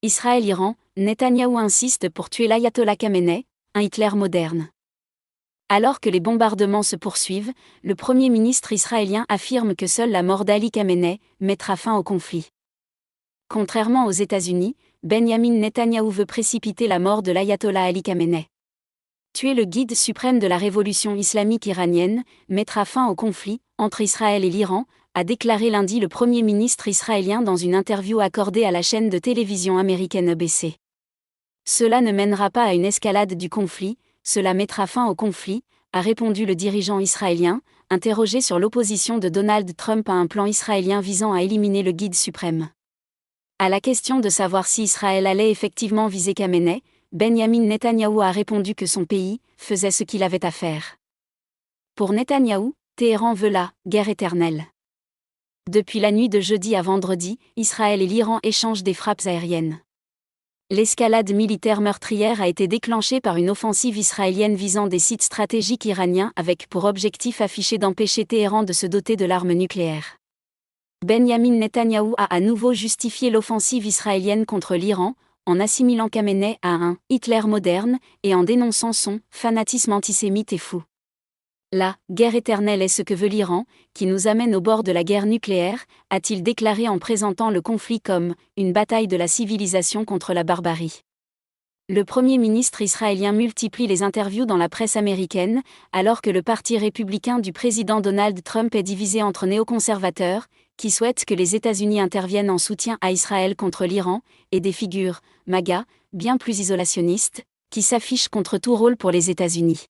Israël-Iran, Netanyahou insiste pour tuer l'ayatollah Khamenei, un Hitler moderne. Alors que les bombardements se poursuivent, le Premier ministre israélien affirme que seule la mort d'Ali Khamenei mettra fin au conflit. Contrairement aux États-Unis, Benyamin Netanyahou veut précipiter la mort de l'ayatollah Ali Khamenei. Tuer le guide suprême de la révolution islamique iranienne mettra fin au conflit entre Israël et l'Iran, a déclaré lundi le Premier ministre israélien dans une interview accordée à la chaîne de télévision américaine ABC. Cela ne mènera pas à une escalade du conflit, cela mettra fin au conflit, a répondu le dirigeant israélien, interrogé sur l'opposition de Donald Trump à un plan israélien visant à éliminer le guide suprême. À la question de savoir si Israël allait effectivement viser Khamenei, Benyamin Netanyahou a répondu que son pays faisait ce qu'il avait à faire. Pour Netanyahou, Téhéran veut la guerre éternelle. Depuis la nuit de jeudi à vendredi, Israël et l'Iran échangent des frappes aériennes. L'escalade militaire meurtrière a été déclenchée par une offensive israélienne visant des sites stratégiques iraniens avec pour objectif affiché d'empêcher Téhéran de se doter de l'arme nucléaire. Benyamin Netanyahou a à nouveau justifié l'offensive israélienne contre l'Iran, en assimilant Khamenei à un Hitler moderne et en dénonçant son fanatisme antisémite et fou. La guerre éternelle est ce que veut l'Iran, qui nous amène au bord de la guerre nucléaire, a-t-il déclaré en présentant le conflit comme une bataille de la civilisation contre la barbarie. Le Premier ministre israélien multiplie les interviews dans la presse américaine, alors que le parti républicain du président Donald Trump est divisé entre néoconservateurs, qui souhaitent que les États-Unis interviennent en soutien à Israël contre l'Iran, et des figures, MAGA, bien plus isolationnistes, qui s'affichent contre tout rôle pour les États-Unis.